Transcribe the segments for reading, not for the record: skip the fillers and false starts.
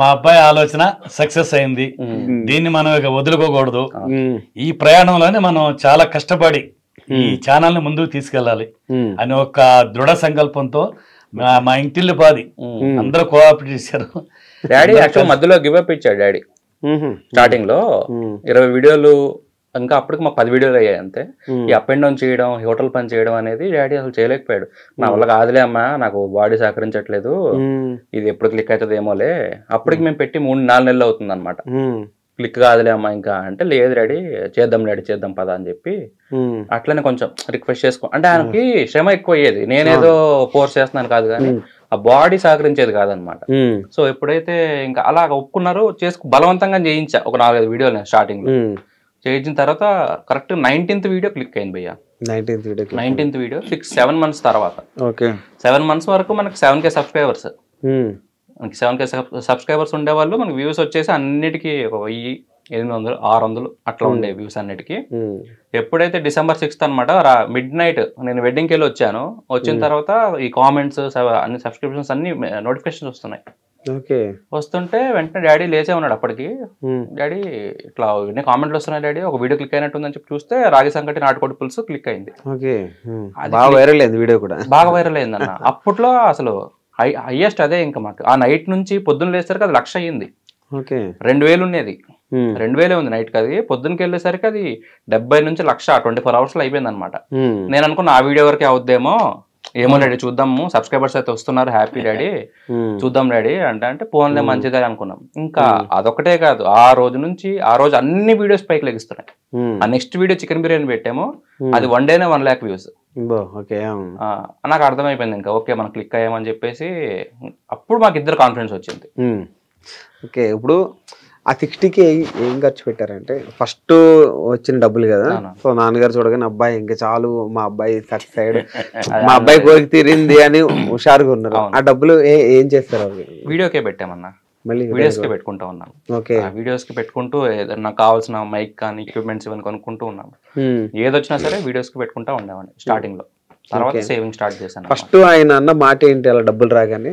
మా అబ్బాయి ఆలోచన సక్సెస్ అయింది, దీన్ని మనం ఇక వదులుకోకూడదు. ఈ ప్రయాణంలోనే మనం చాలా కష్టపడి ఈ ఛానల్ ని ముందుకు తీసుకెళ్ళాలి అని ఒక దృఢ సంకల్పంతో మా ఇంటిల్లి పాది అందరూ కోఆపరేట్ చేశారు. డాడీ యాక్చువల్ మధ్యలో గివ్ అప్ ఇచ్చాడు డాడీ స్టార్టింగ్ లో 20 వీడియోలు, ఇంకా అప్పటికి మాకు 10 వీడియోలు అయ్యాయి అంతే. ఈ అప్ అండ్ డౌన్ చేయడం, హోటల్ పని చేయడం అనేది డాడీ అసలు చేయలేకపోయాడు. నా వల్ల కాదులే అమ్మా, నాకు బాడీ సహకరించట్లేదు, ఇది ఎప్పుడు క్లిక్ అవుతుంది ఏమోలే. అప్పటికి మేము పెట్టి 3-4 నెలలు అవుతుంది అనమాట. క్లిక్ కాదులే అమ్మా ఇంకా అంటే, లేదు డాడీ చేద్దాం డాడీ చేద్దాం పదా అని చెప్పి అట్లనే కొంచెం రిక్వెస్ట్ చేసుకో అంటే ఆయనకి శ్రమ ఎక్కువ అయ్యేది. నేనేదో ఫోర్స్ చేస్తున్నాను కాదు కానీ ఆ బాడీ సహకరించేది కాదనమాట. సో ఎప్పుడైతే ఇంకా అలా ఒప్పుకున్నారో బలవంతంగా చేయించా ఒక 4-5 వీడియోలు నేను స్టార్టింగ్ లో చేయించిన తర్వాత కరెక్ట్ 19th వీడియో క్లిక్ అయింది భయ్య. 19th వీడియో 6-7 months తర్వాత 7 months వరకు మనకి 7K సబ్స్క్రైబర్స్, మనకి 7K సబ్స్క్రైబర్స్ ఉండేవాళ్ళు. మనకి వ్యూస్ వచ్చేసి అన్నిటికీ 1000, 800, 600 అట్లా ఉండే వ్యూస్ అన్నిటికీ. ఎప్పుడైతే December 6th అనమాట మిడ్ నైట్ నేను వెడ్డింగ్కి వెళ్ళి వచ్చాను, వచ్చిన తర్వాత ఈ కామెంట్స్ అన్ని సబ్స్క్రిప్షన్స్ అన్ని నోటిఫికేషన్స్ వస్తున్నాయి. వస్తుంటే వెంటనే డాడీ లేచే ఉన్నాడు అప్పటికి. డాడీ ఇట్లా ఇన్ని కామెంట్లు వస్తున్నాయి డాడీ, ఒక వీడియో క్లిక్ అయినట్టుందని చెప్పి చూస్తే రాగి సంకటి నాటుకోడి పులుసు క్లిక్ అయింది. బాగా వైరల్ అయింది వీడియో కూడా, బాగా వైరల్ అయింది అన్న. అప్పట్లో అసలు హైయెస్ట్ అదే. ఇంకా మాకు ఆ నైట్ నుంచి పొద్దున్న లేసరికి అది 1,00,000 అయ్యింది. 2,000 ఉండేది, 2,000 ఉంది నైట్ కి. అది పొద్దున్నకి వెళ్ళేసరికి అది 70 నుంచి 1,00,000 24 hours లో అయిపోయింది అనమాట. నేను అనుకున్నా ఆ వీడియో వరకే అవుద్దేమో, ఏమో డాడీ చూద్దాము, సబ్స్క్రైబర్స్ అయితే వస్తున్నారు, హ్యాపీ డాడీ చూద్దాం డాడీ అంటే ఫోన్లే మంచిదే అనుకున్నాం. ఇంకా అదొకటే కాదు, ఆ రోజు అన్ని వీడియోస్ పైకి లెగిస్తున్నాయి. ఆ నెక్స్ట్ వీడియో చికెన్ బిర్యానీ పెట్టాము, అది 1 డేనే 1 lakh వ్యూస్. నాకు అర్థమైపోయింది ఇంకా ఓకే మనం క్లిక్ అయ్యామని చెప్పేసి. అప్పుడు మాకు ఇద్దరు కాన్ఫిడెన్స్ వచ్చింది. ఓకే, ఇప్పుడు ఆ 60K ఏం ఖర్చు పెట్టారంటే ఫస్ట్ వచ్చిన డబ్బులు కదా. సో నాన్నగారు చూడగానే అబ్బాయి ఇంకా చాలు, మా అబ్బాయి సక్సెస్ అయ్యాడు, మా అబ్బాయి కోరిక తీరింది అని హుషారుగా ఉన్నారు. ఆ డబ్బులు ఏం చేస్తారు? వీడియోకే పెట్టామన్నా, మళ్ళీ వీడియోస్ కి పెట్టుకుంటా ఉన్నాం. వీడియోస్ కి పెట్టుకుంటూ నాకు కావాల్సిన మైక్ కానీ ఎక్విప్మెంట్స్ ఇవన్నీ కొనుక్కుంటూ ఉన్నాం. ఏదొచ్చినా సరే వీడియోస్ కి పెట్టుకుంటా ఉండేవాడిని స్టార్టింగ్ లో. తర్వాత సేవింగ్ స్టార్ట్ చేశాను. ఫస్ట్ ఆయన అన్న మాట ఏంటి, అలా డబ్బులు రాగానే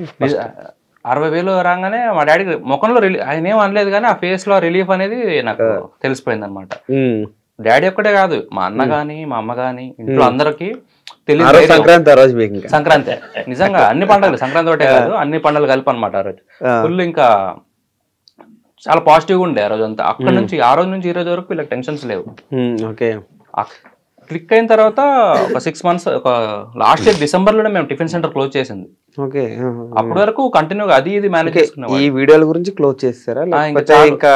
60,000 రాగానే మా డాడీ ముఖంలో ఆయన ఏం అనలేదు కానీ ఆ ఫేస్ లో రిలీఫ్ అనేది నాకు తెలిసిపోయింది అనమాట. డాడీ ఒక్కటే కాదు, మా అన్న గాని మా అమ్మ గాని ఇంట్లో అందరికి తెలియదు. సంక్రాంతి నిజంగా అన్ని పండుగలు, సంక్రాంతి ఒకటే కాదు అన్ని పండుగలు కలిపి అనమాట. ఆ రోజు ఫుల్ ఇంకా చాలా పాజిటివ్ గా ఉండే ఆ రోజు అంతా. అక్కడ నుంచి ఆ రోజు నుంచి ఈ రోజు వరకు వీళ్ళకి టెన్షన్స్ లేవు. క్లిక్ అయిన తర్వాత ఒక 6 months, ఒక లాస్ట్ ఇయర్ December లోనే మేము టిఫిన్ సెంటర్ క్లోజ్ చేసింది. అప్పటి వరకు కంటిన్యూగా అది ఇది మేనేజ్ చేసుకున్నాం. ఈ వీడియోల గురించి క్లోజ్ చేస్తారా, ఇంకా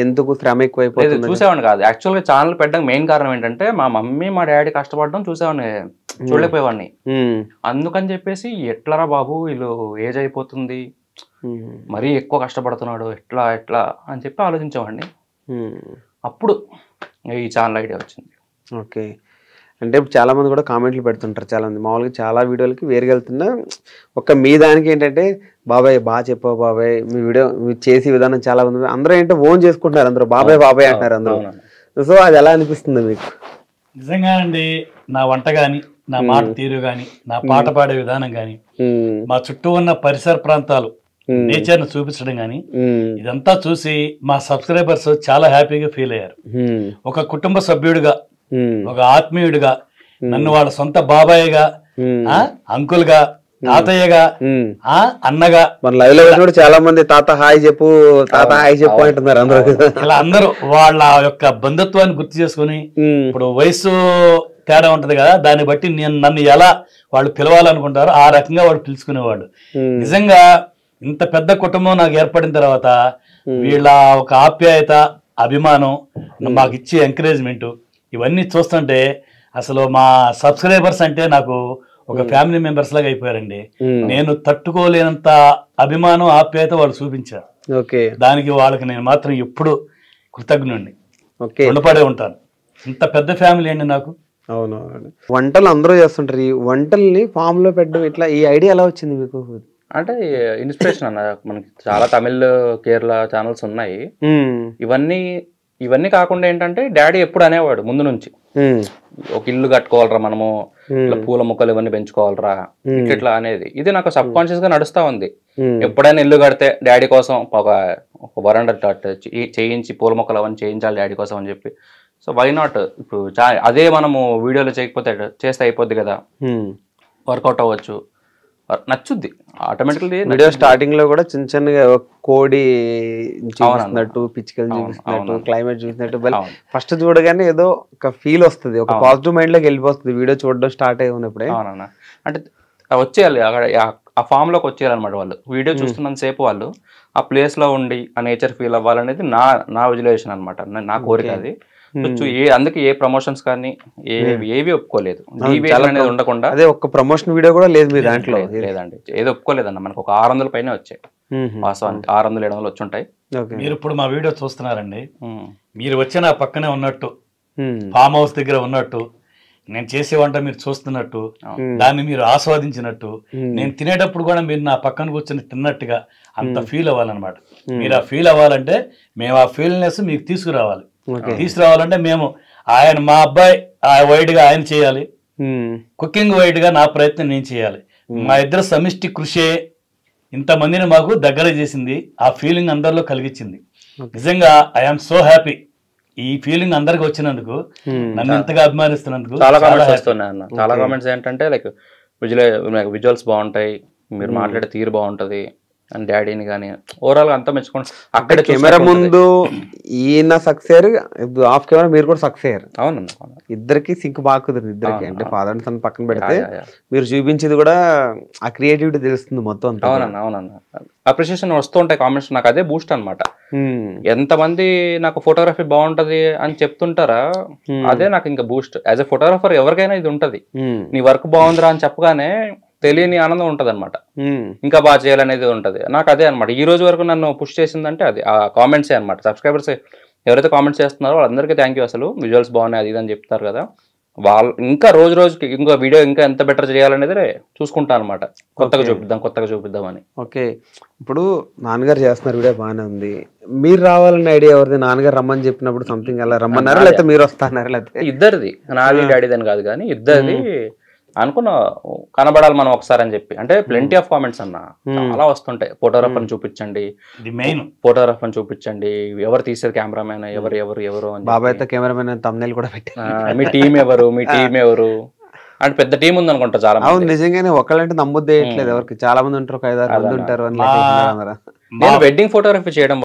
ఎందుకు శ్రమ ఎక్కువైపోయింది? చూసేవాడిని కాదు యాక్చువల్ గా. ఛానల్ పెట్టడానికి మెయిన్ కారణం ఏంటంటే మా మమ్మీ మా డాడీ కష్టపడడం చూసేవాడిని, చూడలేకపోయేవాడిని. అందుకని చెప్పేసి ఎట్లరా బాబు వీళ్ళు ఏజ్ అయిపోతుంది, మరీ ఎక్కువ కష్టపడుతున్నాడు, ఎట్లా అని చెప్పి ఆలోచించేవాడిని. అప్పుడు ఈ ఛానల్ ఐడియా వచ్చింది. ఓకే, అంటే ఇప్పుడు చాలా మంది కూడా కామెంట్లు పెడుతుంటారు, చాలా మంది మామూలుగా చాలా వీడియోలకి వేరుగా వెళ్తున్నా, ఒక మీ దానికి ఏంటంటే బాబాయ్ బాగా చెప్పావు బాబాయ్, మీ వీడియో మీరు చేసే విధానం చాలా మంది అందరూ ఏంటో ఓన్ చేసుకుంటున్నారు, అందరూ బాబాయ్ అంటారు అందరూ. సో అది ఎలా అనిపిస్తుంది మీకు? నిజంగా అండి, నా వంట కానీ, నా మాట తీరు కానీ, నా పాట పాడే విధానం కానీ, మా చుట్టూ ఉన్న పరిసర ప్రాంతాలు నేచర్ ను చూపించడం కానీ, ఇదంతా చూసి మా సబ్స్క్రైబర్స్ చాలా హ్యాపీగా ఫీల్ అయ్యారు. ఒక కుటుంబ సభ్యుడిగా, ఒక ఆత్మీయుడిగా, నన్ను వాళ్ళ సొంత బాబాయ్గా, అంకుల్ గా, తాతయ్యగా, అన్నగా, మన లైవ్ లో కూడా చాలా మంది తాత హాయ్ చెప్పు అంటున్నారు అందరూ. ఇలా అందరూ వాళ్ళ యొక్క బంధుత్వాన్ని గుర్తు చేసుకుని, ఇప్పుడు వయసు తేడా ఉంటది కదా, దాన్ని బట్టి నన్ను ఎలా వాళ్ళు పిలవాలనుకుంటారో ఆ రకంగా వాళ్ళు పిలుచుకునేవాళ్ళు. నిజంగా ఇంత పెద్ద కుటుంబం నాకు ఏర్పడిన తర్వాత వీళ్ళ ఒక ఆప్యాయత, అభిమానం, మాకు ఇచ్చే ఎంకరేజ్మెంట్, ఇవన్నీ చూస్తుంటే అసలు మా సబ్స్క్రైబర్స్ అంటే నాకు ఒక ఫ్యామిలీ మెంబర్స్ లాగా అయిపోయారండి. నేను తట్టుకోలేనంత అభిమానం, ఆప్యాయత వాళ్ళు చూపించారు. దానికి వాళ్ళకి నేను మాత్రం ఎప్పుడు కృతజ్ఞుడిని, రుణపడే ఉంటాను. ఇంత పెద్ద ఫ్యామిలీ అండి నాకు. అవును, వంటలు అందరూ చేస్తుంటారు, ఈ వంటల్ని ఫామ్ లో పెట్టడం ఇట్లా ఈ ఐడియా ఎలా వచ్చింది మీకు? అంటే ఇన్స్పిరేషన్ అన్న, మనకి చాలా తమిళ్, కేరళ ఛానల్స్ ఉన్నాయి. ఇవన్నీ కాకుండా ఏంటంటే డాడీ ఎప్పుడు అనేవాడు ముందు నుంచి, ఒక ఇల్లు కట్టుకోవాలరా మనము, ఇలా పూల మొక్కలు ఇవన్నీ పెంచుకోవాలరా ఇట్లా అనేది. ఇది నాకు సబ్ కాన్షియస్ గా నడుస్తా ఉంది. ఎప్పుడైనా ఇల్లు కడితే డాడీ కోసం ఒక వరండా చేయించి పూల మొక్కలు అవన్నీ చేయించాలి డాడీ కోసం అని చెప్పి. సో వై నాట్, ఇప్పుడు అదే మనము వీడియోలో చేయకపోతే చేస్తే అయిపోద్ది కదా, వర్కౌట్ అవ్వచ్చు, నచ్చుద్ది ఆటోమేటిక్లీ. వీడియో స్టార్టింగ్ లో కూడా చిన్న చిన్నగా కోడి చూపిస్తున్నట్టు, పిచ్చుకలు చూపిస్తున్నట్టు, క్లైమేట్ చూసినట్టు ఫస్ట్ చూడగానే ఏదో ఒక ఫీల్ వస్తుంది, ఒక పాజిటివ్ మైండ్ లోకి వెళ్ళిపోతుంది వీడియో చూడడం స్టార్ట్ అయి ఉన్నప్పుడే. అవునన్నా, అంటే వచ్చేయాలి అక్కడ ఆ ఫామ్ లోకి వచ్చేయాలన్నమాట వాళ్ళు. వీడియో చూస్తున్నంత సేపు వాళ్ళు ఆ ప్లేస్ లో ఉండి ఆ నేచర్ ఫీల్ అవ్వాలనేది నా విజువలైజేషన్ అనమాట, నా కోరిక అది. అందుకే ఏ ప్రమోషన్స్ కానీ ఏవి ఒప్పుకోలేదు, అనేది ఉండకుండా. అదే ఒక్క ప్రమోషన్ వీడియో కూడా లేదు మీ దాంట్లో? లేదండి, ఏదో ఒప్పుకోలేదన్న. మనకు ఒక 600 పైన వచ్చాయి వాస్తవానికి, 600-700 వచ్చి ఉంటాయి. మీరు ఇప్పుడు మా వీడియో చూస్తున్నారండి, మీరు వచ్చి నా పక్కనే ఉన్నట్టు, ఫామ్ హౌస్ దగ్గర ఉన్నట్టు, నేను చేసే వంట మీరు చూస్తున్నట్టు, దాన్ని మీరు ఆస్వాదించినట్టు, నేను తినేటప్పుడు కూడా మీరు నా పక్కన కూర్చొని తిన్నట్టుగా అంత ఫీల్ అవ్వాలన్నమాట. మీరు ఆ ఫీల్ అవ్వాలంటే మేము ఆ ఫీల్నెస్ మీకు తీసుకురావాలి. తీసుకురావాలంటే మేము మా అబ్బాయి వైడ్ గా ఆయన చేయాలి, కుకింగ్ వైడ్ గా నా ప్రయత్నం నేను చేయాలి. మా ఇద్దరు సమిష్టి కృషి ఇంతమందిని మాకు దగ్గర చేసింది, ఆ ఫీలింగ్ అందరిలో కలిగించింది. నిజంగా ఐఎమ్ సో హ్యాపీ ఈ ఫీలింగ్ అందరికి వచ్చినందుకు, నన్ను ఎంతగా అభిమానిస్తున్నందుకు. చాలా కామెంట్స్ వస్తున్నాయి అన్న, చాలా కామెంట్స్ ఏంటంటే లైక్ విజువల్స్ బాగుంటాయి, మీరు మాట్లాడే తీరు బాగుంటది అని డాడీని కానీ ఓవరాల్ అంతా మెచ్చుకోండి. అక్కడ కెమెరా ముందు ఈయన సక్సెస్, ఆఫ్ కెమెరా మీరు కూడా సక్సెస్. అవునన్నా, ఇద్దరికి సింక్ బాగా కుదిరింది ఇద్దరికి. అంటే ఫాదర్ అండ్ సన్ పక్కన పెడితే మీరు చూపించేది కూడా ఆ క్రియేటివిటీ తెలుస్తుంది మొత్తం. అవునన్నా అప్రిషియేషన్ వస్తూ ఉంటాయి కామెంట్స్, నాకు అదే బూస్ట్ అనమాట. ఎంతమంది నాకు ఫోటోగ్రఫీ బాగుంటది అని చెప్తుంటారా, అదే నాకు ఇంకా బూస్ట్. యాజ్ ఎ ఫోటోగ్రఫర్ ఎవరికైనా ఇది ఉంటది, నీ వర్క్ బాగుందిరా అని చెప్పగానే తెలియని ఆనందం ఉంటది అనమాట, ఇంకా బాగా చేయాలనేది ఉంటది. నాకు అదే అనమాట ఈ రోజు వరకు నన్ను పుష్ చేసిందంటే అది ఆ కామెంట్సే అనమాట. సబ్స్క్రైబర్స్ ఎవరైతే కామెంట్స్ చేస్తున్నారో వాళ్ళందరికీ థ్యాంక్ యూ. అసలు విజువల్స్ బాగున్నాయి అది ఇది అని చెప్తారు కదా, వాళ్ళు ఇంకా రోజు రోజుకి ఇంకో వీడియో ఇంకా ఎంత బెటర్ చేయాలనేది చూసుకుంటా అనమాట. కొత్తగా చూపిద్దామని. ఓకే, ఇప్పుడు నాన్నగారు చేస్తున్నారు వీడియో బాగానే ఉంది, మీరు రావాలనే ఐడియా ఎవరిది? నాన్నగారు రమ్మని చెప్పినప్పుడు సంథింగ్ అలా రమ్మన్నారా, లేకపోతే మీరు వస్తారా? లేకపోతే ఇద్దరిది, నాది డాడీదని కాదు కానీ ఇద్దరిది. అనుకున్న కనబడాలి మనం ఒకసారి అని చెప్పి, అంటే ప్లెంటీ ఆఫ్ కామెంట్స్ అన్న చాలా వస్తుంటాయి. ఫోటోగ్రాఫర్ని చూపించండి, ఫోటోగ్రాఫర్ని చూపించండి, ఎవరు తీసేది కెమెరామెన్, ఎవరు అని. బాబాయ్ తో కెమెరామెన్ థంబ్నెయిల్ కూడా పెట్టి, మీ టీం ఎవరు అంటే పెద్ద టీం ఉంది అనుకుంటా చాలా. అవును, నిజంగానే ఒకళ్ళంటే నమ్మొద్దేయట్లేదు ఎవరికి, చాలా మంది ఉంటారు, ఒక 5-6 మంది ఉంటారు. నేను వెడ్డింగ్ ఫోటోగ్రఫీ చేయడం